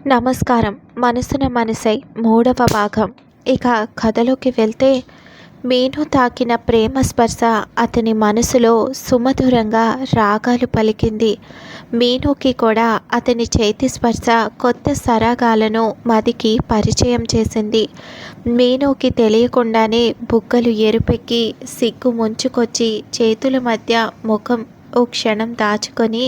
నమస్కారం. మనసున మనసై మూడవ భాగం. ఇక కథలోకి వెళ్తే, మీను తాకిన ప్రేమ స్పర్శ అతని మనసులో సుమధురంగా రాగాలు పలికింది. మీనుకి కూడా అతని చేతి స్పర్శ కొత్త సరాగాలను మదికి పరిచయం చేసింది. మీనుకి తెలియకుండానే బుగ్గలు ఎరుపెక్కి సిగ్గు ముంచుకొచ్చి చేతుల మధ్య ముఖం ఓ క్షణం దాచుకొని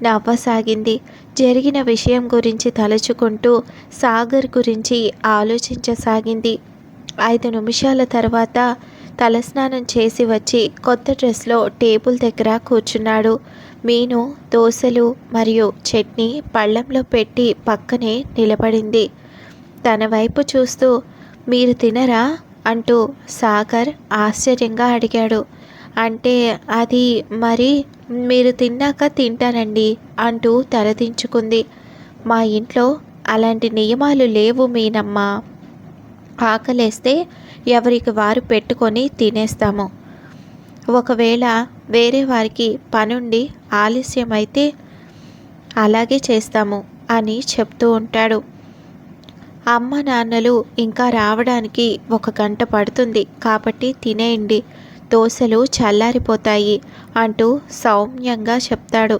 నవ్వసాగింది. జరిగిన విషయం గురించి తలుచుకుంటూ సాగర్ గురించి ఆలోచించసాగింది. 5 నిమిషాల తర్వాత తలస్నానం చేసి వచ్చి కొత్త డ్రెస్లో టేబుల్ దగ్గర కూర్చున్నాడు. మీను దోశలు మరియు చట్నీ పళ్ళెంలో పెట్టి పక్కనే నిలబడింది. తన వైపు చూస్తూ, మీరు తినరా అంటూ సాగర్ ఆశ్చర్యంగా అడిగాడు. అంటే అది మరి మీరు తిన్నాక తింటానండి అంటూ తలదించుకుంది. మా ఇంట్లో అలాంటి నియమాలు లేవు మీనమ్మ. ఆకలేస్తే ఎవరికి వారు పెట్టుకొని తినేస్తాము. ఒకవేళ వేరే వారికి పనుండి ఆలస్యమైతే అలాగే చేస్తాము అని చెప్తూ ఉంటాడు. అమ్మ నాన్నలు ఇంకా రావడానికి 1 గంట పడుతుంది కాబట్టి తినేయండి, దోశలు చల్లారిపోతాయి అంటూ సౌమ్యంగా చెప్తాడు.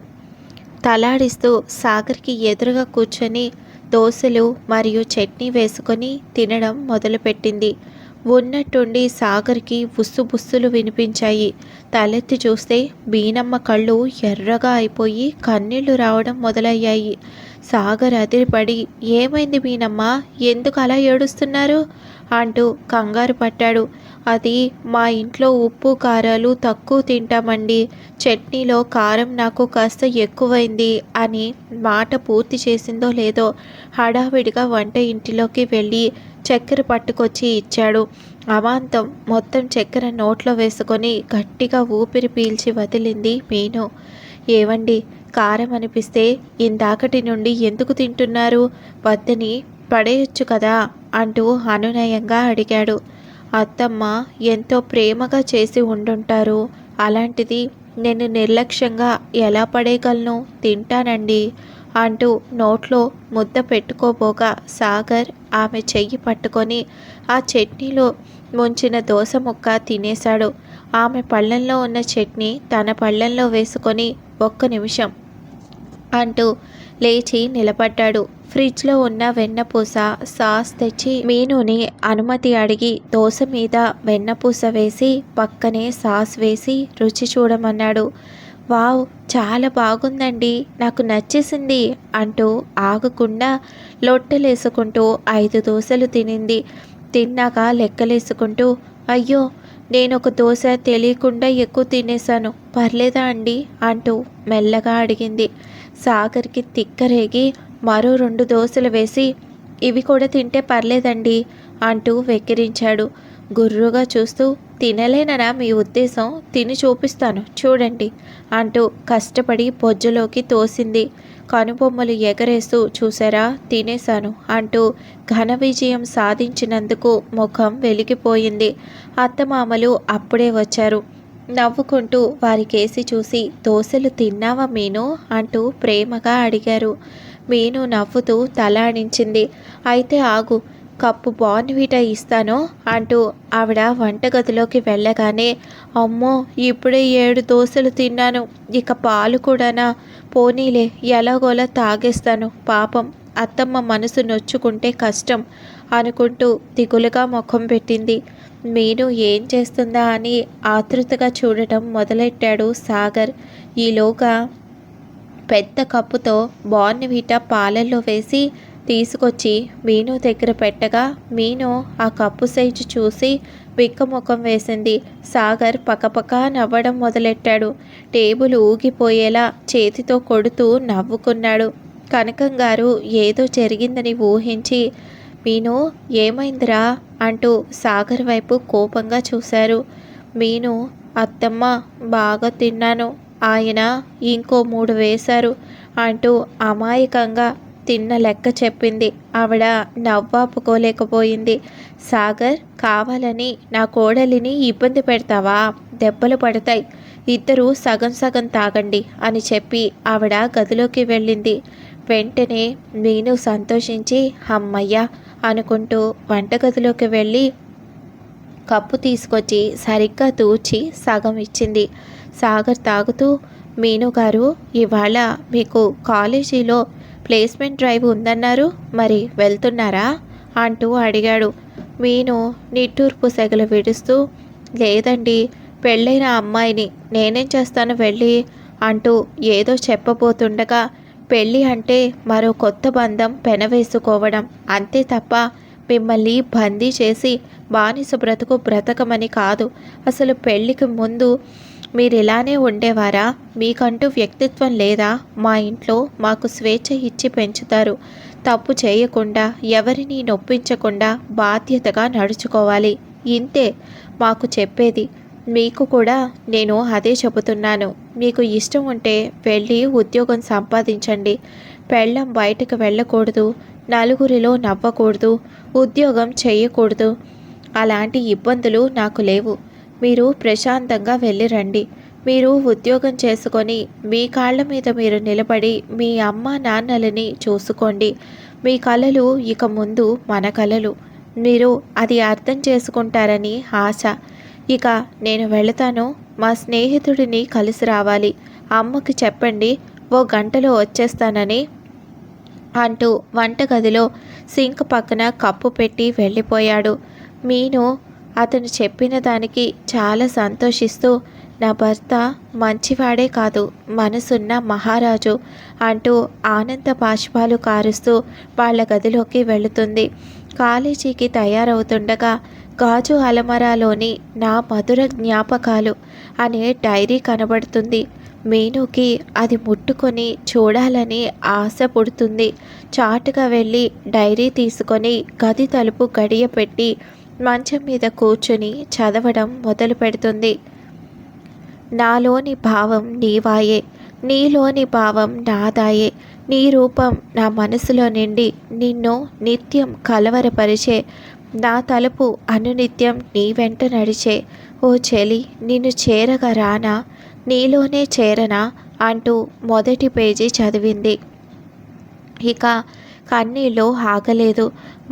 తలాడిస్తూ సాగర్కి ఎదురుగా కూర్చొని దోశలు మరియు చట్నీ వేసుకొని తినడం మొదలుపెట్టింది. ఉన్నట్టుండి సాగర్కి బుస్సులు వినిపించాయి. తలెత్తి చూస్తే బీనమ్మ కళ్ళు ఎర్రగా అయిపోయి కన్నీళ్లు రావడం మొదలయ్యాయి. సాగర్ అదిరిపడి, ఏమైంది బీనమ్మ, ఎందుకు అలా ఏడుస్తున్నారు అంటూ కంగారు పట్టాడు. అది మా ఇంట్లో ఉప్పు కారాలు తక్కువ తింటామండి, చట్నీలో కారం నాకు కాస్త ఎక్కువైంది అని మాట పూర్తి చేసిందో లేదో హడావిడిగా వంట ఇంటిలోకి వెళ్ళి చక్కెర పట్టుకొచ్చి ఇచ్చాడు. అమాంతం మొత్తం చక్కెర నోట్లో వేసుకొని గట్టిగా ఊపిరి పీల్చి వదిలింది మీను. ఏవండి, కారం అనిపిస్తే ఇందాకటి నుండి ఎందుకు తింటున్నారు, వద్దని పడేయొచ్చు కదా అంటూ అనునయంగా అడిగాడు. అత్తమ్మ ఎంతో ప్రేమగా చేసి ఉండుంటారు, అలాంటిది నేను నిర్లక్ష్యంగా ఎలా పడేయగలను, తింటానండి అంటూ నోట్లో ముద్ద పెట్టుకోబోగా సాగర్ ఆమె చెయ్యి పట్టుకొని ఆ చట్నీలో ముంచిన దోశ ముక్క తినేశాడు. ఆమె పళ్ళెంలో ఉన్న చట్నీ తన పళ్ళెంలో వేసుకొని 1 నిమిషం అంటూ లేచి నిలబడ్డాడు. ఫ్రిడ్జ్లో ఉన్న వెన్నపూస సాస్ తెచ్చి మీనుని అనుమతి అడిగి దోశ మీద వెన్నపూస వేసి పక్కనే సాస్ వేసి రుచి చూడమన్నాడు. వావ్, చాలా బాగుందండి, నాకు నచ్చేసింది అంటూ ఆగకుండా లొట్టలేసుకుంటూ 5 దోశలు తినింది. తిన్నాక లెక్కలేసుకుంటూ, అయ్యో, నేను 1 దోశ తెలియకుండా ఎక్కువ తినేశాను, పర్లేదా అండి అంటూ మెల్లగా అడిగింది. సాగర్కి తిక్కరేగి మరో 2 దోశలు వేసి, ఇవి కూడా తింటే పర్లేదండి అంటూ వెక్కిరించాడు. గుర్రుగా చూస్తూ, తినలేననా మీ ఉద్దేశం, తిని చూపిస్తాను చూడండి అంటూ కష్టపడి బొజ్జలోకి తోసింది. కనుబొమ్మలు ఎగరేస్తూ, చూసారా తినేశాను అంటూ ఘన విజయం సాధించినందుకు ముఖం వెలిగిపోయింది. అత్తమామలు అప్పుడే వచ్చారు. నవ్వుకుంటూ వారికేసి చూసి, దోశలు తిన్నావా మీను అంటూ ప్రేమగా అడిగారు. మీను నవ్వుతూ తలాడించింది. అయితే ఆగు, కప్పు బోర్న్‌విటా ఇస్తాను అంటూ ఆవిడ వంటగదిలోకి వెళ్ళగానే, అమ్మో, ఇప్పుడే 7 దోశలు తిన్నాను, ఇక పాలు కూడానా, పోనీలే ఎలాగోలా తాగేస్తాను, పాపం అత్తమ్మ మనసు నొచ్చుకుంటే కష్టం అనుకుంటూ దిగులుగా ముఖం పెట్టింది. మీను ఏం చేస్తుందా అని ఆతృతగా చూడటం మొదలెట్టాడు సాగర్. ఈలోగా పెద్ద కప్పుతో బోర్న్‌విటా పాలల్లో వేసి తీసుకొచ్చి మీను దగ్గర పెట్టగా మీను ఆ కప్పు సైజు చూసి బిక్కముఖం వేసింది. సాగర్ పకపక నవ్వడం మొదలెట్టాడు. టేబుల్ ఊగిపోయేలా చేతితో కొడుతూ నవ్వుకున్నాడు. కనకం గారు ఏదో జరిగిందని ఊహించి, మీను ఏమైందిరా అంటూ సాగర్ వైపు కోపంగా చూశారు. మీను, అత్తమ్మ బాగా తిన్నాను, ఆయన ఇంకో 3 వేశారు అంటూ అమాయకంగా తిన్న లెక్క చెప్పింది. ఆవిడ నవ్వాపుకోలేకపోయింది. సాగర్, కావాలని నా కోడలిని ఇబ్బంది పెడతావా, దెబ్బలు పడతాయి, ఇద్దరూ సగం సగం తాగండి అని చెప్పి ఆవిడ గదిలోకి వెళ్ళింది. వెంటనే మీను సంతోషించి హమ్మయ్య అనుకుంటూ వంటగదిలోకి వెళ్ళి కప్పు తీసుకొచ్చి సరిగ్గా తూచి సగం ఇచ్చింది. సాగర్ తాగుతూ, మీను గారు, ఇవాళ మీకు కాలేజీలో ప్లేస్మెంట్ డ్రైవ్ ఉందన్నారు, మరి వెళ్తున్నారా అంటూ అడిగాడు. మీను నిట్టూర్పు సెగలు విడుస్తూ, లేదండి, పెళ్ళైన అమ్మాయిని నేనేం చేస్తాను వెళ్ళి అంటూ ఏదో చెప్పబోతుండగా, పెళ్ళి అంటే మరో కొత్త బంధం పెనవేసుకోవడం అంతే తప్ప మిమ్మల్ని బందీ చేసి బానిస బ్రతుకు బ్రతకమని కాదు. అసలు పెళ్ళికి ముందు మీరు ఇలానే ఉండేవారా? మీకంటూ వ్యక్తిత్వం లేదా? మా ఇంట్లో మాకు స్వేచ్ఛ ఇచ్చి పెంచుతారు. తప్పు చేయకుండా, ఎవరిని నొప్పించకుండా బాధ్యతగా నడుచుకోవాలి. ఇంతే మాకు చెప్పేది. మీకు కూడా నేను అదే చెబుతున్నాను. మీకు ఇష్టం ఉంటే వెళ్ళి ఉద్యోగం సంపాదించండి. పెళ్ళం బయటకు వెళ్ళకూడదు, నలుగురిలో నవ్వకూడదు, ఉద్యోగం చేయకూడదు. అలాంటి ఇబ్బందులు నాకు లేవు. మీరు ప్రశాంతంగా వెళ్ళి రండి. మీరు ఉద్యోగం చేసుకొని మీ కాళ్ళ మీద మీరు నిలబడి మీ అమ్మ నాన్నలని చూసుకోండి. మీ కలలు ఇక ముందు మన కలలు. మీరు అది అర్థం చేసుకుంటారని ఆశ. ఇక నేను వెళతాను. మా స్నేహితుడిని కలిసి రావాలి. అమ్మకి చెప్పండి, ఓ గంటలో వచ్చేస్తానని అంటూ వంటగదిలో సింక్ పక్కన కప్పు పెట్టి వెళ్ళిపోయాడు. మీను అతను చెప్పిన దానికి చాలా సంతోషిస్తూ, నా భర్త మంచివాడే కాదు, మనసున్న మహారాజు అంటూ ఆనంద బాష్పాలు కారుస్తూ వాళ్ళ గదిలోకి వెళుతుంది. కాలేజీకి తయారవుతుండగా గాజు అలమరాలోని నా మధుర జ్ఞాపకాలు అనే డైరీ కనబడుతుంది. మీనుకి అది ముట్టుకొని చూడాలని ఆశ పుడుతుంది. చాటుగా వెళ్ళి డైరీ తీసుకొని గది తలుపు గడియ పెట్టి మంచం మీద కూర్చుని చదవడం మొదలు పెడుతుంది. నాలోని భావం నీవాయే, నీలోని భావం నాదాయే, నీ రూపం నా మనసులో నిండి నిన్ను నిత్యం కలవరపరిచే, నా తలుపు అనునిత్యం నీ వెంట నడిచే, ఓ చెలి నిన్ను చేరగా రానా, నీలోనే చేరనా అంటూ మొదటి పేజీ చదివింది. ఇక కన్నీళ్ళు ఆగలేదు.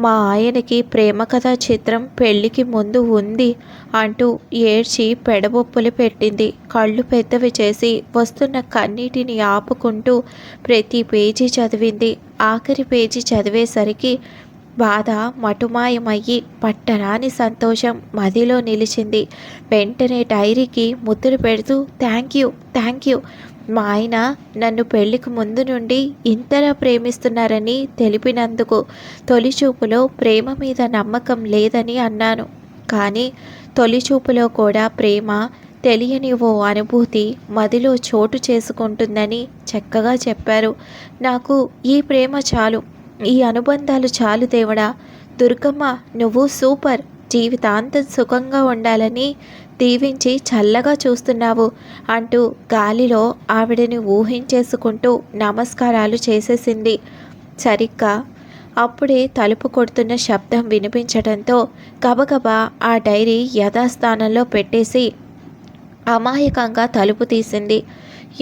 మా ఆయనకి ప్రేమ కథా చిత్రం పెళ్ళికి ముందు ఉంది అంటూ ఏడ్చి పెడబొప్పులు పెట్టింది. కళ్ళు పెద్దవి చేసి వస్తున్న కన్నీటిని ఆపుకుంటూ ప్రతి పేజీ చదివింది. ఆఖరి పేజీ చదివేసరికి బాధ మటుమాయమయ్యి పట్టరాని సంతోషం మదిలో నిలిచింది. వెంటనే డైరీకి ముద్దులు పెడుతూ, థ్యాంక్ యూ, మా ఆయన నన్ను పెళ్లికి ముందు నుండి ఇంతలా ప్రేమిస్తున్నారని తెలిపినందుకు. తొలిచూపులో ప్రేమ మీద నమ్మకం లేదని అన్నాను, కానీ తొలిచూపులో కూడా ప్రేమ తెలియని ఓ అనుభూతి మదిలో చోటు చేసుకుంటుందని చక్కగా చెప్పారు. నాకు ఈ ప్రేమ చాలు, ఈ అనుబంధాలు చాలు దేవుడా. దుర్గమ్మ, నువ్వు సూపర్, జీవితాంతం సుఖంగా ఉండాలని దీవించి చల్లగా చూస్తున్నావు అంటూ గాలిలో ఆవిడని ఊహించేసుకుంటూ నమస్కారాలు చేసేసింది. సరిగ్గా అప్పుడే తలుపు కొడుతున్న శబ్దం వినిపించడంతో గబగబా ఆ డైరీ యథాస్థానంలో పెట్టేసి అమాయకంగా తలుపు తీసింది.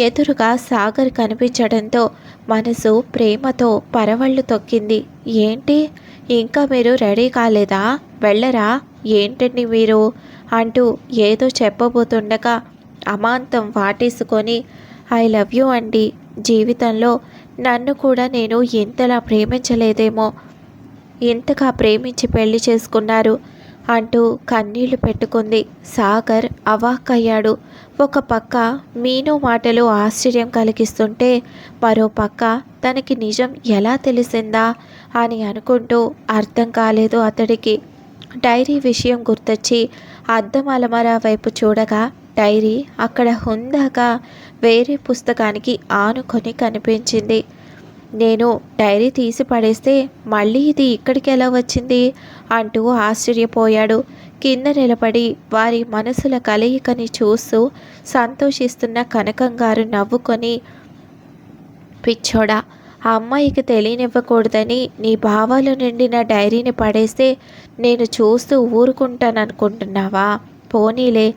ఎదురుగా సాగర్ కనిపించడంతో మనసు ప్రేమతో పరవళ్ళు తొక్కింది. ఏంటి, ఇంకా మీరు రెడీ కాలేదా? వెళ్ళరా? ఏంటండి మీరు అంటూ ఏదో చెప్పబోతుండగా అమాంతం వాటేసుకొని, ఐ లవ్ యూ అండి, జీవితంలో నన్ను కూడా నేను ఇంతలా ప్రేమించలేదేమో, ఇంతగా ప్రేమించి పెళ్లి చేసుకున్నారు అంటూ కన్నీళ్లు పెట్టుకుంది. సాగర్ అవాక్కయ్యాడు. ఒక పక్క మీను మాటలు ఆశ్చర్యం కలిగిస్తుంటే మరో పక్క తనకి నిజం ఎలా తెలిసిందా అని అనుకుంటూ అర్థం కాలేదు అతడికి. డైరీ విషయం గుర్తొచ్చి అద్దం అలమరా వైపు చూడగా డైరీ అక్కడ హుందాగా వేరే పుస్తకానికి ఆనుకొని కనిపించింది. నేను డైరీ తీసి పడేస్తే మళ్ళీ ఇది ఇక్కడికి ఎలా వచ్చింది అంటూ ఆశ్చర్యపోయాడు. కింద నిలబడి వారి మనసుల కలయికని చూస్తూ సంతోషిస్తున్న కనకం గారు నవ్వుకొని, పిచ్చోడా, ఆ అమ్మాయికి తెలియనివ్వకూడదని నీ భావాలు నిండిన డైరీని పడేస్తే నేను చూస్తూ ఊరుకుంటాననుకుంటున్నావా? పోనీలే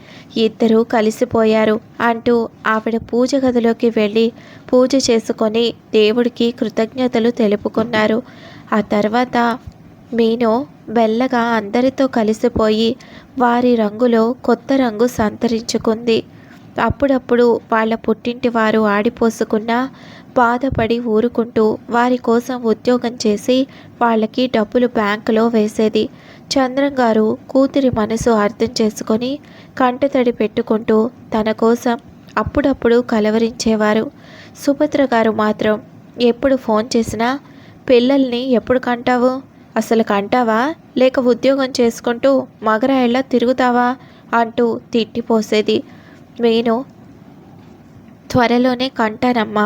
ఇద్దరూ కలిసిపోయారు అంటూ ఆవిడ పూజ గదిలోకి వెళ్ళి పూజ చేసుకొని దేవుడికి కృతజ్ఞతలు తెలుపుకున్నారు. ఆ తర్వాత మీను మెల్లగా అందరితో కలిసిపోయి వారి రంగులో కొత్త రంగు సంతరించుకుంది. అప్పుడప్పుడు వాళ్ళ పుట్టింటి వారు ఆడిపోసుకున్నా బాధపడి ఊరుకుంటూ వారి కోసం ఉద్యోగం చేసి వాళ్ళకి డబ్బులు బ్యాంకులో వేసేది. చంద్రం గారు కూతురి మనసు అర్థం చేసుకొని కంటతడి పెట్టుకుంటూ తన కోసం అప్పుడప్పుడు కలవరించేవారు. సుభద్ర గారు మాత్రం ఎప్పుడు ఫోన్ చేసినా పిల్లల్ని ఎప్పుడు కంటావు, అసలు కంటావా లేక ఉద్యోగం చేసుకుంటూ మగరాయిలా తిరుగుతావా అంటూ తిట్టిపోసేది. నేను త్వరలోనే కంటానమ్మా,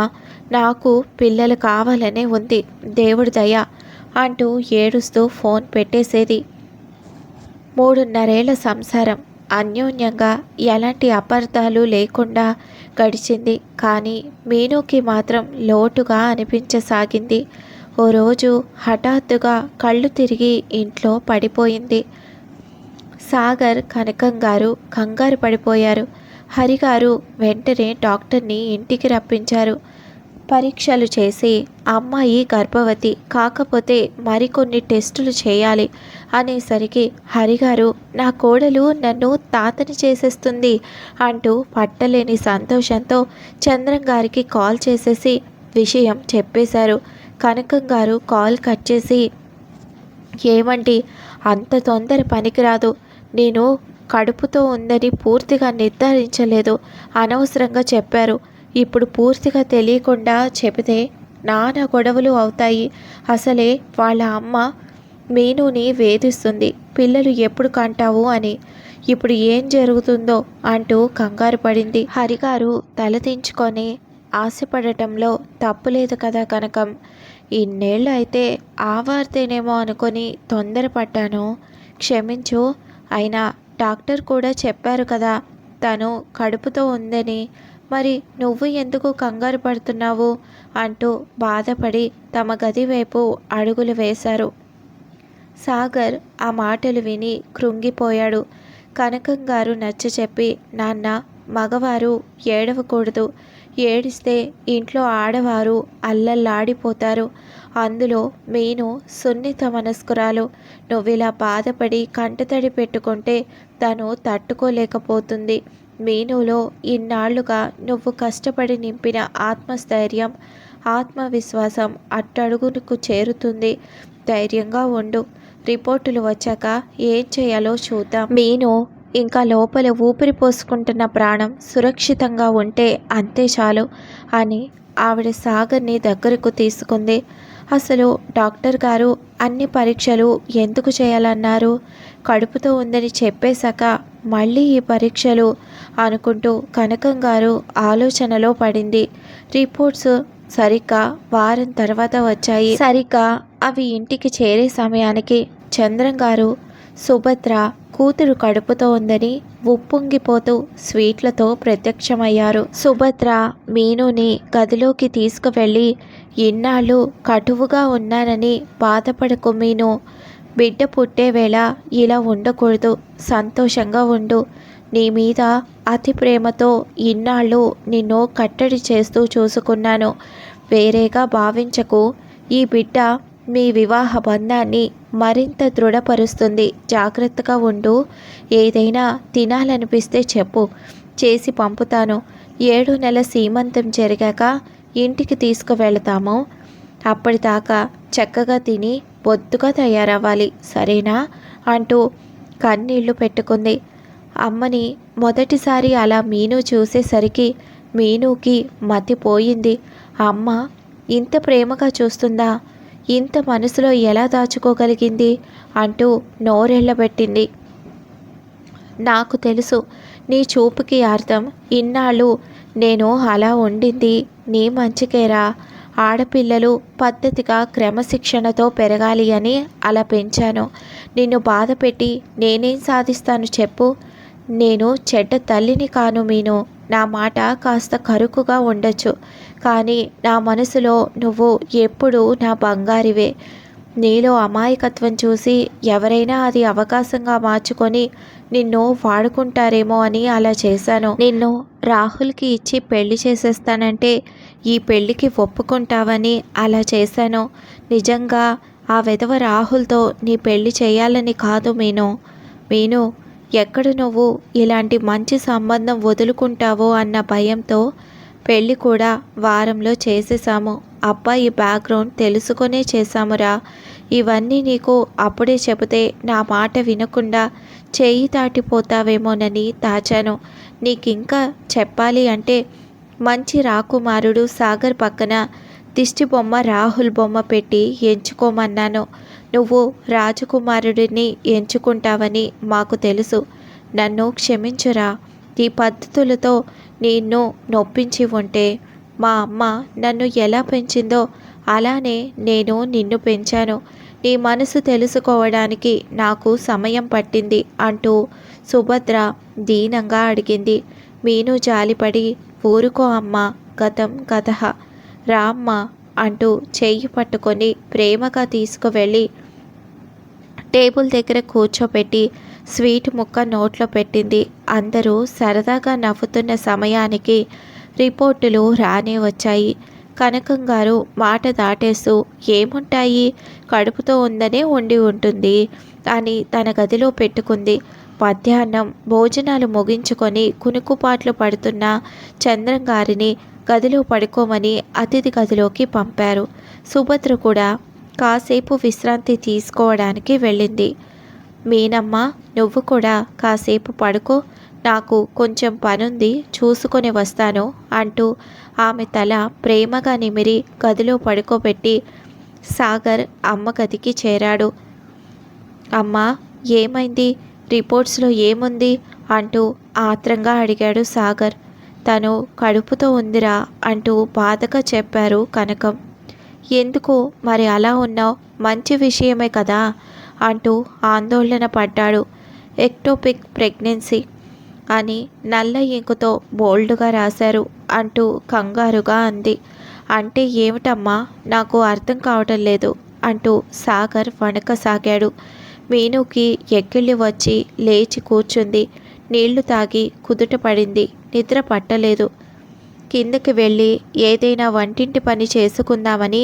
నాకు పిల్లలు కావాలనే ఉంది, దేవుడి దయ అంటూ ఏడుస్తూ ఫోన్ పెట్టేసేది. 3.5 సంసారం అన్యోన్యంగా ఎలాంటి అపార్థాలు లేకుండా గడిచింది. కానీ మీనుకి మాత్రం లోటుగా అనిపించసాగింది. ఓ రోజు హఠాత్తుగా కళ్ళు తిరిగి ఇంట్లో పడిపోయింది. సాగర్, కనకం గారు కంగారు పడిపోయారు. హరిగారు వెంటనే డాక్టర్ని ఇంటికి రప్పించారు. పరీక్షలు చేసి అమ్మాయి గర్భవతి, కాకపోతే మరికొన్ని టెస్టులు చేయాలి అనేసరికి హరిగారు నా కోడలు నన్ను తాతని చేసేస్తుంది అంటూ పట్టలేని సంతోషంతో చంద్రం గారికి కాల్ చేసేసి విషయం చెప్పేశారు. కనకం గారు కాల్ కట్ చేసి ఏమండి, అంత తొందర పనికిరాదు, నేను కడుపుతో ఉందని పూర్తిగా నిర్ధారించలేదు, అనవసరంగా చెప్పారు, ఇప్పుడు పూర్తిగా తెలియకుండా చెబితే నానా గొడవలు అవుతాయి, అసలే వాళ్ళ అమ్మ మీనుని వేధిస్తుంది, పిల్లలు ఎప్పుడు కంటావు అని, ఇప్పుడు ఏం జరుగుతుందో అంటూ కంగారు పడింది. హరిగారు తలదించుకొని ఆశపడటంలో తప్పులేదు కదా కనకం, ఇన్నేళ్ళు అయితే ఆవార్తేనేమో అనుకొని తొందరపడ్డాను, క్షమించు, అయినా డాక్టర్ కూడా చెప్పారు కదా తను కడుపుతో ఉందని, మరి నువ్వు ఎందుకు కంగారు పడుతున్నావు అంటూ బాధపడి తమ గది వైపు అడుగులు వేశారు. సాగర్ ఆ మాటలు విని కృంగిపోయాడు. కనకం గారు నచ్చచెప్పి నాన్న, మగవారు ఏడవకూడదు, ఏడిస్తే ఇంట్లో ఆడవారు అల్లల్లాడిపోతారు, అందులో మీను సున్నిత మనస్కురాలు, నువ్విలా బాధపడి కంటతడి పెట్టుకుంటే తను తట్టుకోలేకపోతుంది, మీనులో ఇన్నాళ్లుగా నువ్వు కష్టపడి నింపిన ఆత్మస్థైర్యం, ఆత్మవిశ్వాసం అట్టడుగునకు చేరుతుంది, ధైర్యంగా ఉండు, రిపోర్టులు వచ్చాక ఏం చేయాలో చూద్దాం, మీను ఇంకా లోపల ఊపిరి పోసుకుంటున్న ప్రాణం సురక్షితంగా ఉంటే అంతే చాలు అని ఆవిడ సాగర్ని దగ్గరకు తీసుకుంది. అసలు డాక్టర్ గారు అన్ని పరీక్షలు ఎందుకు చేయాలన్నారు, కడుపుతో ఉందని చెప్పేశాక మళ్ళీ ఈ పరీక్షలు అనుకుంటూ కనకం గారు ఆలోచనలో పడింది. రిపోర్ట్స్ సరిగ్గా వారం తర్వాత వచ్చాయి. సరిగ్గా అవి ఇంటికి చేరే సమయానికి చంద్రం గారు సుభద్ర కూతురు కడుపుతో ఉందని ఉప్పొంగిపోతూ స్వీట్లతో ప్రత్యక్షమయ్యారు. సుభద్ర మీనుని గదిలోకి తీసుకువెళ్ళి ఇన్నాళ్ళు కటువుగా ఉన్నానని బాధపడకు మీను, బిడ్డ పుట్టే వేళ ఇలా ఉండకూడదు, సంతోషంగా ఉండు, నీ మీద అతి ప్రేమతో ఇన్నాళ్ళు నిన్ను కట్టడి చేస్తూ చూసుకున్నాను, వేరేగా భావించకు, ఈ బిడ్డ మీ వివాహ బంధాన్ని మరింత దృఢపరుస్తుంది, జాగ్రత్తగా ఉండు, ఏదైనా తినాలనిపిస్తే చెప్పు, చేసి పంపుతాను, 7 నెలల సీమంతం జరిగాక ఇంటికి తీసుకువెళతాము, అప్పటిదాకా చక్కగా తిని బొద్దుగా తయారవ్వాలి, సరేనా అంటూ కన్నీళ్లు పెట్టుకుంది. అమ్మని మొదటిసారి అలా మీను చూసేసరికి మీనుకి మతిపోయింది. అమ్మ ఇంత ప్రేమగా చూస్తుందా, ఇంత మనసులో ఎలా దాచుకోగలిగింది అంటూ నోరెళ్ళబెట్టింది. నాకు తెలుసు నీ చూపుకి అర్థం, ఇన్నాళ్ళు నేను అలా ఉండింది నీ మంచికేరా, ఆడపిల్లలు పద్ధతిగా క్రమశిక్షణతో పెరగాలి అని అలా పెంచాను, నిన్ను బాధ పెట్టి నేనేం సాధిస్తాను చెప్పు, నేను చెడ్డ తల్లిని కాను మీను, నా మాట కాస్త కరుకుగా ఉండొచ్చు, కానీ నా మనసులో నువ్వు ఎప్పుడూ నా బంగారివే, నీలో అమాయకత్వం చూసి ఎవరైనా అది అవకాశంగా మార్చుకొని నిన్ను వాడుకుంటారేమో అని అలా చేశాను. నిన్ను రాహుల్కి ఇచ్చి పెళ్లి చేసేస్తానంటే ఈ పెళ్లికి ఒప్పుకుంటావని అలా చేశాను. నిజంగా ఆ విధవ రాహుల్తో నీ పెళ్లి చేయాలని కాదు మీను. మీను, ఎక్కడ నువ్వు ఇలాంటి మంచి సంబంధం వదులుకుంటావో అన్న భయంతో పెళ్ళి కూడా వారంలో చేసేసాము. అబ్బాయి బ్యాక్గ్రౌండ్ తెలుసుకొనే చేశామురా. ఇవన్నీ నీకు అప్పుడే చెబితే నా మాట వినకుండా చేయి దాటిపోతావేమోనని దాచాను. నీకింకా చెప్పాలి అంటే మంచి రాకుమారుడు సాగర్ పక్కన దిష్టి బొమ్మ రాహుల్ బొమ్మ పెట్టి ఎంచుకోమన్నాను. నువ్వు రాజకుమారుడిని ఎంచుకుంటావని మాకు తెలుసు. నన్ను క్షమించురా. ఈ పద్ధతులతో నిన్ను నొప్పించి ఉంటే మా అమ్మ నన్ను ఎలా పెంచిందో అలానే నేను నిన్ను పెంచాను. నీ మనసు తెలుసుకోవడానికి నాకు సమయం పట్టింది అంటూ సుభద్ర దీనంగా అడిగింది. మీను జాలిపడి, ఊరుకో అమ్మ, గతం గతః, రామ్మ అంటూ చెయ్యి పట్టుకొని ప్రేమగా తీసుకువెళ్ళి టేబుల్ దగ్గర కూర్చోపెట్టి స్వీట్ ముక్క నోట్లో పెట్టింది. అందరూ సరదాగా నవ్వుతున్న సమయానికి రిపోర్టులు రానే వచ్చాయి. కనకం గారు మాట దాటేస్తూ, ఏముంటాయి, కడుపుతో ఉందనే ఉండి ఉంటుంది అని తన గదిలో పెట్టుకుంది. మధ్యాహ్నం భోజనాలు ముగించుకొని కునుకుపాట్లు పడుతున్న చంద్రం గారిని గదిలో పడుకోమని అతిథి గదిలోకి పంపారు. సుభద్ర కూడా కాసేపు విశ్రాంతి తీసుకోవడానికి వెళ్ళింది. మీనమ్మ, నువ్వు కూడా కాసేపు పడుకో, నాకు కొంచెం పనుంది, చూసుకొని వస్తాను అంటూ ఆమె తల ప్రేమగా నిమిరి గదిలో పడుకోబెట్టి సాగర్ అమ్మ గదికి చేరాడు. అమ్మా, ఏమైంది, రిపోర్ట్స్లో ఏముంది అంటూ ఆత్రంగా అడిగాడు సాగర్. తను కడుపుతో ఉందిరా అంటూ బాధగా చెప్పారు కనకం. ఎందుకు మరి అలా ఉన్నావు, మంచి విషయమే కదా అంటూ ఆందోళన పడ్డాడు. ఎక్టోపిక్ ప్రెగ్నెన్సీ అని నల్ల ఇంకుతో బోల్డ్గా రాశారు అంటూ కంగారుగా అంది. అంటే ఏమిటమ్మా, నాకు అర్థం కావటం లేదు అంటూ సాగర్ వణకసాగాడు. మీనుకి ఎక్కిళ్ళు వచ్చి లేచి కూర్చుంది. నీళ్లు తాగి కుదుట పడింది. నిద్ర పట్టలేదు. కిందకి వెళ్ళి ఏదైనా వంటింటి పని చేసుకుందామని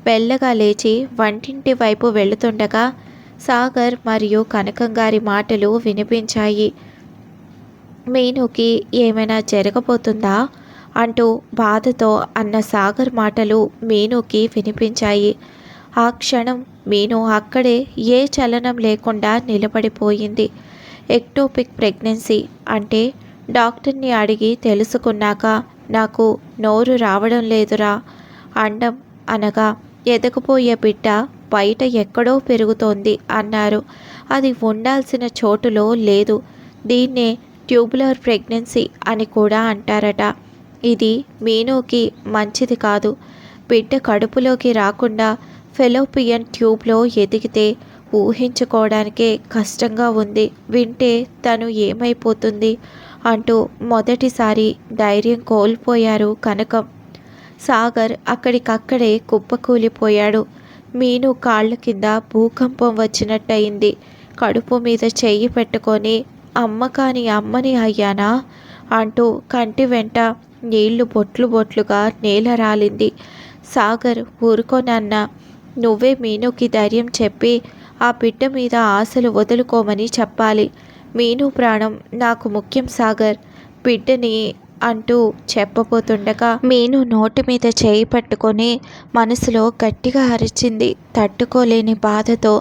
మెల్లగా లేచి వంటింటి వైపు వెళుతుండగా సాగర్ మరియు కనకం గారి మాటలు వినిపించాయి. మీనుకి ఏమైనా జరగబోతుందా అంటూ బాధతో అన్న సాగర్ మాటలు మీనుకి వినిపించాయి. ఆ క్షణం మీను అక్కడే ఏ చలనం లేకుండా నిలబడిపోయింది. ఎక్టోపిక్ ప్రెగ్నెన్సీ అంటే డాక్టర్ని అడిగి తెలుసుకున్నాక నాకు నోరు రావడం లేదురా. అండం అనగా ఎదగపోయే బిడ్డ బయట ఎక్కడో పెరుగుతోంది అన్నారు. అది ఉండాల్సిన చోటులో లేదు. దీన్నే ట్యూబులర్ ప్రెగ్నెన్సీ అని కూడా అంటారట. ఇది మీనుకి మంచిది కాదు. బిడ్డ కడుపులోకి రాకుండా ఫెలోపియన్ ట్యూబ్లో ఎదిగితే ఊహించుకోవడానికే కష్టంగా ఉంది. వింటే తను ఏమైపోతుంది అంటూ మొదటిసారి ధైర్యం కోల్పోయారు కనకం. సాగర్ అక్కడికక్కడే కుప్పకూలిపోయాడు. మీను కాళ్ళ కింద భూకంపం వచ్చినట్టయింది. కడుపు మీద చెయ్యి పెట్టుకొని అమ్మ కాని అమ్మని అయ్యానా అంటూ కంటి వెంట నీళ్లు బొట్లు బొట్లుగా నేల రాలింది. సాగర్, ఊరుకోనన్నా, నువ్వే మీనుకి ధైర్యం చెప్పి ఆ బిడ్డ మీద ఆశలు వదులుకోమని చెప్పాలి. మీను ప్రాణం నాకు ముఖ్యం సాగర్, బిడ్డని అంటూ చెప్పబోతుండగా మీను నోటి మీద చేయి పట్టుకొని మనసులో గట్టిగా అరిచింది. తట్టుకోలేని బాధతో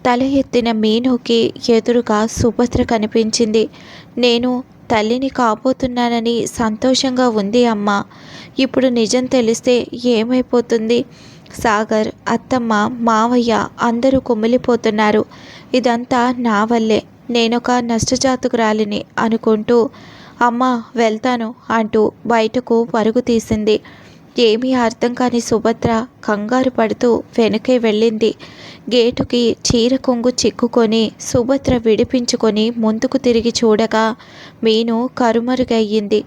తల ఎత్తిన మీనుకి ఎదురుగా సుభద్ర కనిపించింది. నేను తల్లిని కాబోతున్నానని సంతోషంగా ఉంది అమ్మా. ఇప్పుడు నిజం తెలిస్తే ఏమైపోతుంది? సాగర్, అత్తమ్మ, మావయ్య అందరూ కుమిలిపోతున్నారు. ఇదంతా నా వల్లే. నేనొక నష్టజాతకురాలిని అనుకుంటూ అమ్మ వెళ్తాను అంటూ బయటకు పరుగు తీసింది. ఏమీ అర్థం కాని సుభద్ర కంగారు పడుతూ వెనుకే వెళ్ళింది. గేటుకి చీర కొంగు చిక్కుకొని సుభద్ర విడిపించుకొని ముందుకు తిరిగి చూడగా మీను కరుమరుగయ్యింది.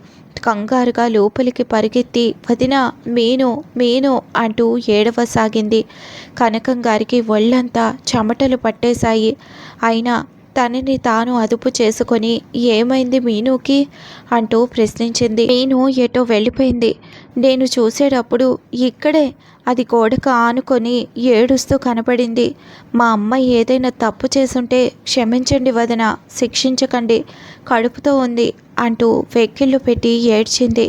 కంగారుగా లోపలికి పరిగెత్తి వదినా, మీను మీను అంటూ ఏడవసాగింది. కనకం గారికి ఒళ్ళంతా చెమటలు పట్టేశాయి. అయినా తనని తాను అదుపు చేసుకొని ఏమైంది మీనుకి అంటూ ప్రశ్నించింది. మీను ఎటో వెళ్ళిపోయింది. నేను చూసేటప్పుడు ఇక్కడే అది గోడకు ఆనుకొని ఏడుస్తూ కనపడింది. మా అమ్మ ఏదైనా తప్పు చేసుంటే క్షమించండి వదిన, శిక్షించకండి, కడుపుతో ఉంది అంటూ వెక్కిళ్ళు పెట్టి ఏడ్చింది.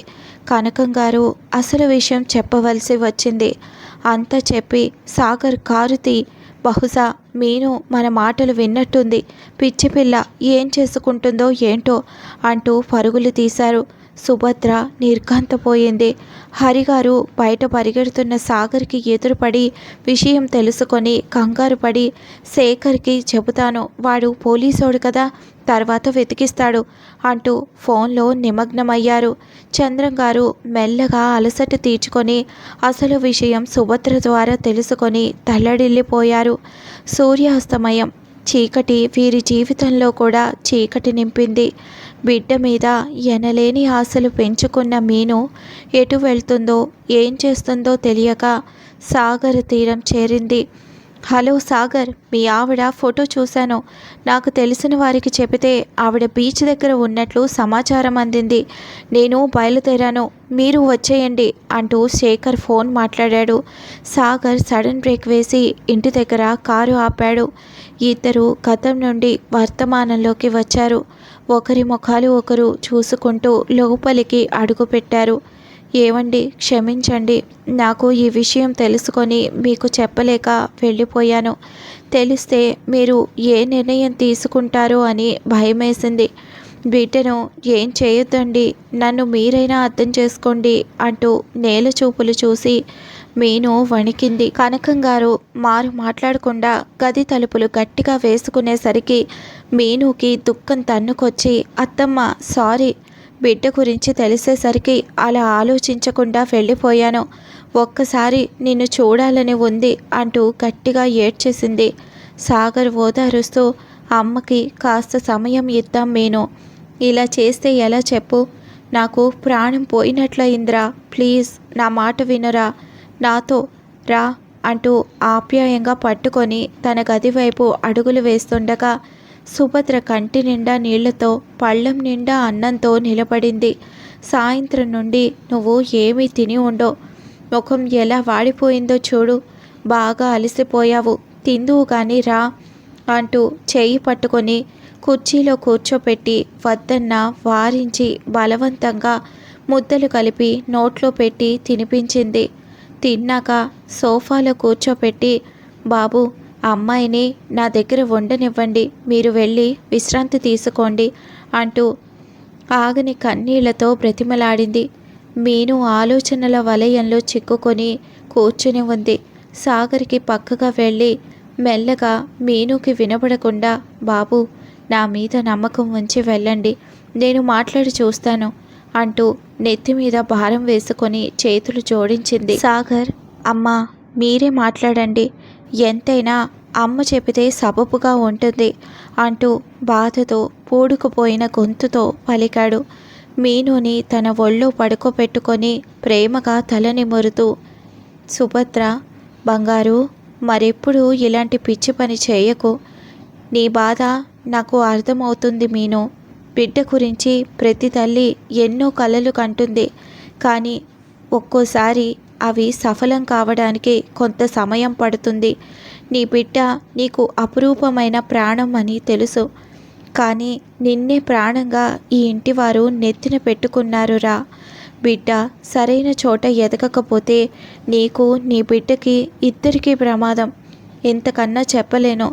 కనకం గారు అసలు విషయం చెప్పవలసి వచ్చింది. అంతా చెప్పి సాగర్ కారు తీ, బహుశా మీను మన మాటలు విన్నట్టుంది, పిచ్చిపిల్ల ఏం చేసుకుంటుందో ఏంటో అంటూ పరుగులు తీశారు. సుభద్ర నిర్ఘాంతపోయింది. హరిగారు బయట పరిగెడుతున్న సాగర్కి ఎదురుపడి విషయం తెలుసుకొని కంగారు పడి, శేఖర్కి చెబుతాను, వాడు పోలీసోడు కదా, తర్వాత వెతికిస్తాడు అంటూ ఫోన్లో నిమగ్నమయ్యారు. చంద్రం గారు మెల్లగా అలసట తీర్చుకొని అసలు విషయం సుభద్ర ద్వారా తెలుసుకొని తల్లడిల్లిపోయారు. సూర్యాస్తమయం చీకటి వీరి జీవితంలో కూడా చీకటి నింపింది. బిడ్డ మీద ఎనలేని ఆశలు పెంచుకున్న మీను ఎటు వెళ్తుందో ఏం చేస్తుందో తెలియక సాగర్ తీరం చేరింది. హలో సాగర్, మీ ఆవిడ ఫోటో చూశాను. నాకు తెలిసిన వారికి చెబితే ఆవిడ బీచ్ దగ్గర ఉన్నట్లు సమాచారం అందింది. నేను బయలుదేరాను, మీరు వచ్చేయండి అంటూ శేఖర్ ఫోన్ మాట్లాడాడు. సాగర్ సడన్ బ్రేక్ వేసి ఇంటి దగ్గర కారు ఆపాడు. ఇద్దరు గతం నుండి వర్తమానంలోకి వచ్చారు. ఒకరి ముఖాలు ఒకరు చూసుకుంటూ లోపలికి అడుగుపెట్టారు. ఏవండి, క్షమించండి, నాకు ఈ విషయం తెలుసుకొని మీకు చెప్పలేక వెళ్ళిపోయాను. తెలిస్తే మీరు ఏ నిర్ణయం తీసుకుంటారో అని భయమేసింది. బిడ్డను ఏం చేయొద్దండి, నన్ను మీరైనా అర్థం చేసుకోండి అంటూ నేల చూపులు చూసి మీను వణికింది. కనకం గారు మారు మాట్లాడకుండా గది తలుపులు గట్టిగా వేసుకునేసరికి మీనుకి దుఃఖం తన్నుకొచ్చి, అత్తమ్మ సారీ, బిడ్డ గురించి తెలిసేసరికి అలా ఆలోచించకుండా వెళ్ళిపోయాను. ఒక్కసారి నిన్ను చూడాలని ఉంది అంటూ గట్టిగా ఏడ్చేసింది. సాగర్ ఓదారుస్తూ, అమ్మకి కాస్త సమయం ఇద్దాం మీను, ఇలా చేస్తే ఎలా చెప్పు, నాకు ప్రాణం పోయినట్లయిందిరా, ప్లీజ్ నా మాట వినరా, నాతో రా అంటూ ఆప్యాయంగా పట్టుకొని తన గది వైపు అడుగులు వేస్తుండగా సుభద్ర కంటి నిండా నీళ్లతో పళ్ళెం నిండా అన్నంతో నిలబడింది. సాయంత్రం నుండి నువ్వు ఏమీ తిని ఉండో, ముఖం ఎలా వాడిపోయిందో చూడు, బాగా అలసిపోయావు, తిందువు కానీ రా అంటూ చేయి పట్టుకొని కుర్చీలో కూర్చోపెట్టి వద్దన్న వారించి బలవంతంగా ముద్దలు కలిపి నోట్లో పెట్టి తినిపించింది. తిన్నాక సోఫాలో కూర్చోపెట్టి, బాబు అమ్మాయిని నా దగ్గర ఉండనివ్వండి, మీరు వెళ్ళి విశ్రాంతి తీసుకోండి అంటూ ఆగని కన్నీళ్లతో బ్రతిమలాడింది. మీను ఆలోచనల వలయంలో చిక్కుకొని కూర్చుని ఉంది. సాగర్కి పక్కగా వెళ్ళి మెల్లగా మీనుకి వినపడకుండా, బాబు నా మీద నమ్మకం ఉంచి వెళ్ళండి, నేను మాట్లాడి చూస్తాను అంటూ నెత్తి మీద భారం వేసుకొని చేతులు జోడించింది. సాగర్, అమ్మా మీరే మాట్లాడండి, ఎంతైనా అమ్మ చెబితే సబబుగా ఉంటుంది అంటూ బాధతో పూడుకుపోయిన గొంతుతో పలికాడు. మీనుని తన ఒళ్ళో పడుకోబెట్టుకొని ప్రేమగా తల నిమురుతూ, సుభద్ర బంగారు, మరెప్పుడు ఇలాంటి పిచ్చి పని చేయకు, నీ బాధ నాకు అర్థమవుతుంది మీను, బిడ్డ గురించి ప్రతి తల్లి ఎన్నో కలలు కంటుంది, కానీ ఒక్కోసారి అవి సఫలం కావడానికి కొంత సమయం పడుతుంది. నీ బిడ్డ నీకు అపురూపమైన ప్రాణం అని తెలుసు, కానీ నిన్నే ప్రాణంగా ఈ ఇంటివారు నెత్తిన పెట్టుకున్నారురా. బిడ్డ సరైన చోట ఎదగకపోతే నీకు నీ బిడ్డకి ఇద్దరికీ ప్రమాదం. ఇంతకన్నా చెప్పలేను,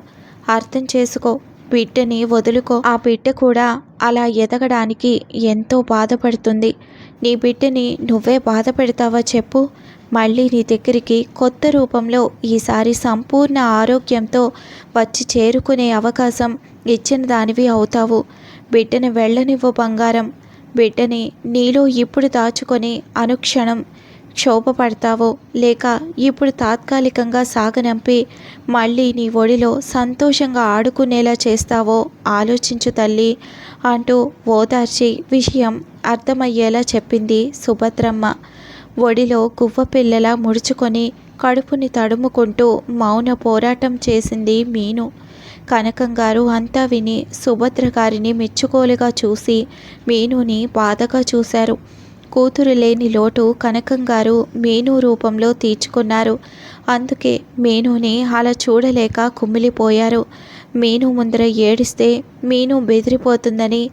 అర్థం చేసుకో, బిడ్డని వదులుకో. ఆ బిడ్డ కూడా అలా ఎదగడానికి ఎంతో బాధపడుతుంది. నీ బిడ్డని నువ్వే బాధ పెడతావా చెప్పు? మళ్ళీ నీ దగ్గరికి కొత్త రూపంలో ఈసారి సంపూర్ణ ఆరోగ్యంతో వచ్చి చేరుకునే అవకాశం ఇచ్చిన దానివి అవుతావు. బిడ్డని వెళ్ళనివ్వు బంగారం. బిడ్డని నీలో ఇప్పుడు దాచుకొని అనుక్షణం క్షోభపడతావో, లేక ఇప్పుడు తాత్కాలికంగా సాగనంపి మళ్ళీ నీ ఒడిలో సంతోషంగా ఆడుకునేలా చేస్తావో ఆలోచించు తల్లి అంటూ ఓదార్చి విషయం అర్థమయ్యేలా చెప్పింది సుభద్రమ్మ. ఒడిలో గువ్వ పిల్లలా ముడుచుకొని కడుపుని తడుముకుంటూ మౌన పోరాటం చేసింది మీను. కనకం గారు అంతా విని సుభద్ర గారిని మెచ్చుకోలుగా చూసి మీనుని బాధగా చూశారు. కూతురు లేని లోటు కనకం గారు మీను రూపంలో తీర్చుకున్నారు. అందుకే మీనుని అలా చూడలేక కుమిలిపోయారు. మీను ముందర ఏడిస్తే మీను బెదిరిపోతుందని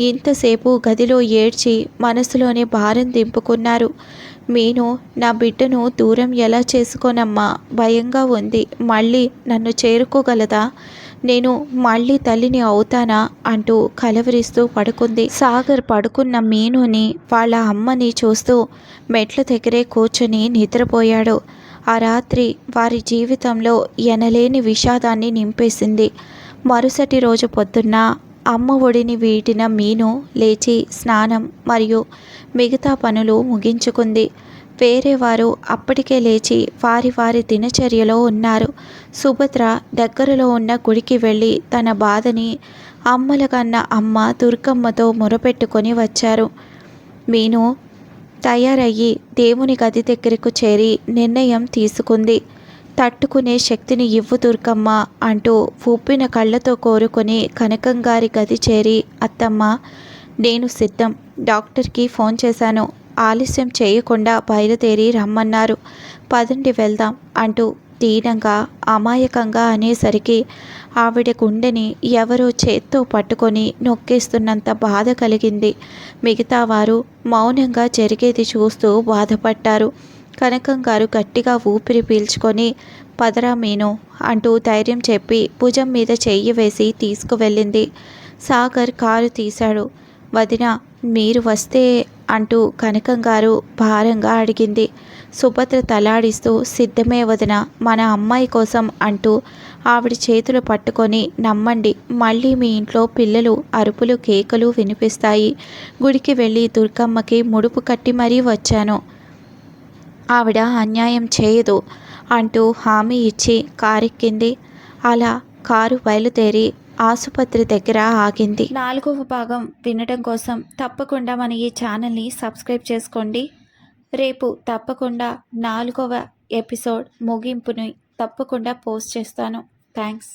ఇంతసేపు గదిలో ఏడ్చి మనసులోనే భారం దింపుకున్నారు. మీను నా బిడ్డను దూరం ఎలా చేసుకోనమ్మా, భయంగా ఉంది, మళ్ళీ నన్ను చేరుకోగలదా, నేను మళ్ళీ తల్లిని అవుతానా అంటూ కలవరిస్తూ పడుకుంది. సాగర్ పడుకున్న మీనుని వాళ్ళ అమ్మని చూస్తూ మెట్ల దగ్గరే కూర్చొని నిద్రపోయాడు. ఆ రాత్రి వారి జీవితంలో ఎనలేని విషాదాన్ని నింపేసింది. మరుసటి రోజు పొద్దున్న అమ్మ ఒడిని వీడిన మీను లేచి స్నానం మరియు మిగతా పనులు ముగించుకుంది. వేరే వారు అప్పటికే లేచి వారి వారి దినచర్యలో ఉన్నారు. సుభద్ర దగ్గరలో ఉన్న గుడికి వెళ్ళి తన బాధని అమ్మలకన్న అమ్మ దుర్గమ్మతో మొరపెట్టుకొని వచ్చారు. మీను తయారయ్యి దేవుని గది దగ్గరకు చేరి నిర్ణయం తీసుకుంది. తట్టుకునే శక్తిని ఇవ్వు దుర్గమ్మ అంటూ ఉప్పిన కళ్ళతో కోరుకొని కనకం గారి గది చేరి, అత్తమ్మ నేను సిద్ధం, డాక్టర్కి ఫోన్ చేశాను, ఆలస్యం చేయకుండా బయలుదేరి రమ్మన్నారు, పదండి వెళ్దాం అంటూ దీనంగా అమాయకంగా అనేసరికి ఆవిడ గుండెని ఎవరో చేత్తో పట్టుకొని నొక్కేస్తున్నంత బాధ కలిగింది. మిగతా వారు మౌనంగా జరిగేది చూస్తూ బాధపడ్డారు. కనకం గారు గట్టిగా ఊపిరి పీల్చుకొని పదరా మీను అంటూ ధైర్యం చెప్పి భుజం మీద చెయ్యి వేసి తీసుకువెళ్ళింది. సాగర్ కారు తీశాడు. వదిన మీరు వస్తే అంటూ కనకం గారు భారంగా అడిగింది. సుభద్ర తలాడిస్తూ సిద్ధమే వదిన, మన అమ్మాయి కోసం అంటూ ఆవిడ చేతులు పట్టుకొని నమ్మండి, మళ్ళీ మీ ఇంట్లో పిల్లలు అరుపులు కేకలు వినిపిస్తాయి. గుడికి వెళ్ళి దుర్గమ్మకి ముడుపు కట్టి మరీ వచ్చాను, ఆవిడ అన్యాయం చేయదు అంటూ హామీ ఇచ్చి కారెక్కింది. అలా కారు బయలుదేరి ఆసుపత్రి దగ్గర ఆగింది. 4వ భాగం వినడం కోసం తప్పకుండా మన ఈ ఛానల్ని సబ్స్క్రైబ్ చేసుకోండి. రేపు తప్పకుండా 4వ ఎపిసోడ్ ముగింపుని తప్పకుండా పోస్ట్ చేస్తాను. థ్యాంక్స్.